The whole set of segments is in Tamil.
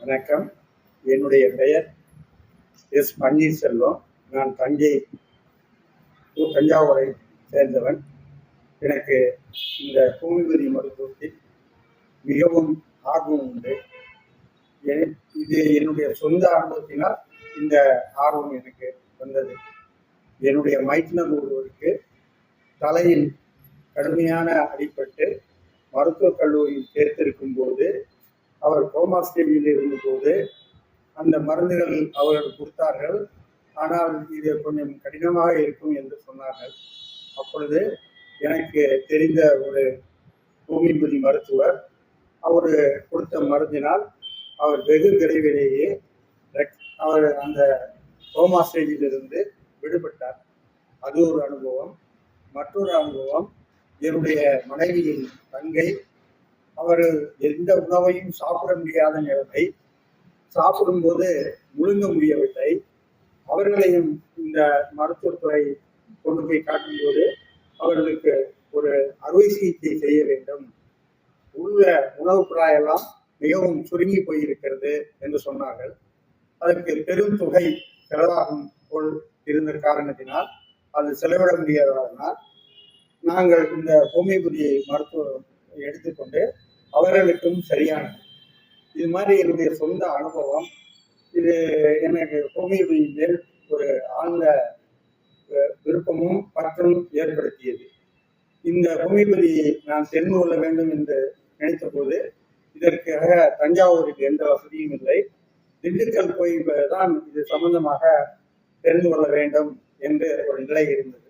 வணக்கம். என்னுடைய பெயர் எஸ் பன்னீர்செல்வம். நான் தஞ்சாவூரை சேர்ந்தவன். எனக்கு இந்த ஹோமியோபதி மருத்துவத்தில் மிகவும் ஆர்வம் உண்டு. இது என்னுடைய சொந்த அனுபவத்தினால் இந்த ஆர்வம் எனக்கு வந்தது. என்னுடைய மைத்துனர் ஒருவருக்கு தலையில் கடுமையான அடிபட்டு மருத்துவக் கல்லூரியில் சேர்த்திருக்கும் போது, அவர் கோமா ஸ்டேஜில் இருந்தபோது அந்த மருந்துகள் அவர்கள் கொடுத்தார்கள். ஆனால் இது கொஞ்சம் கடினமாக இருக்கும் என்று சொன்னார்கள். அப்பொழுது எனக்கு தெரிந்த ஒரு ஹோமியோபதி மருத்துவர் அவர் கொடுத்த மருந்தினால் அவர் வெகு விரைவிலேயே அவர் அந்த கோமா ஸ்டேஜிலிருந்து விடுபட்டார். அது ஒரு அனுபவம். மற்றொரு அனுபவம், என்னுடைய மனைவியின் தங்கை, அவர் எந்த உணவையும் சாப்பிட முடியாத நிலைமை, சாப்பிடும்போது முழுங்க முடியவில்லை. அவர்களையும் இந்த மருத்துவத்துறை கொண்டு போய் காட்டும்போது அவர்களுக்கு ஒரு அறுவை சிகிச்சை செய்ய வேண்டும், உள்ள உணவு குழாயெல்லாம் மிகவும் சுருங்கி போயிருக்கிறது என்று சொன்னார்கள். அதற்கு பெரும் தொகை செலவாகும் போல் இருந்த காரணத்தினால் அது செலவிட முடியாதனால் நாங்கள் இந்த ஹோமியோபதி மருத்துவம் எடுத்துக்கொண்டு அவர்களுக்கும் சரியானது. இது மாதிரி என்னுடைய சொந்த அனுபவம். இது எனக்கு ஹோமியோபதி மேல் ஒரு ஆழ்ந்த விருப்பமும் பற்றும் ஏற்படுத்தியது. இந்த ஹோமியோபதியை நான் தெரிந்து கொள்ள வேண்டும் என்று நினைத்த போது இதற்காக தஞ்சாவூருக்கு எந்த வசதியும் இல்லை. திண்டுக்கல் போய் தான் இது சம்பந்தமாக தெரிந்து கொள்ள வேண்டும் என்று ஒரு நிலை இருந்தது.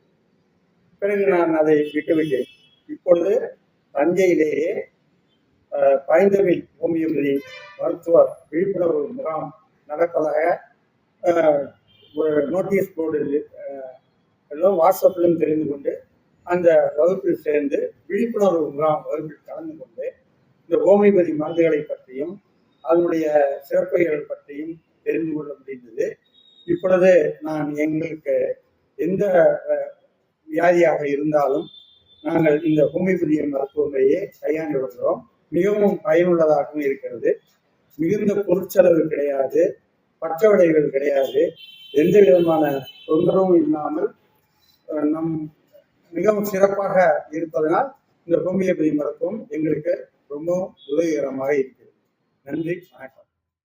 பிறகு நான் அதை விட்டுவிட்டேன். இப்பொழுது தஞ்சையிலேயே பைந்தமிழ் ஹோமியோபதி மருத்துவ விழிப்புணர்வு முகாம் நடப்பதாக ஒரு நோட்டீஸ் போர்டு எல்லாம் வாட்ஸ்அப்லையும் தெரிந்து கொண்டு அந்த வகுப்பில் சேர்ந்து விழிப்புணர்வு முகாம் வகுப்பில் கலந்து கொண்டு இந்த ஹோமியோபதி மருந்துகளை பற்றியும் அதனுடைய சிறப்புகள் பற்றியும் தெரிந்து கொள்ள முடிந்தது. இப்பொழுது நான் எங்களுக்கு எந்த வியாதியாக இருந்தாலும் நாங்கள் இந்த ஹோமியோபதி மருத்துவ முறையை கையாண்டு வருகிறோம். மிகவும் பயனுள்ளதாகவும் இருக்கிறது. மிகுந்த பொருட்செலவு கிடையாது, பற்ற விடைகள் கிடையாது, எந்த விதமான தொந்தரவும் இல்லாமல் நம் மிகவும் சிறப்பாக இருப்பதனால் இந்த ஹோமியோபதி மருத்துவம் எங்களுக்கு ரொம்பவும் உதவிகரமாக இருக்கிறது. நன்றி, வணக்கம்.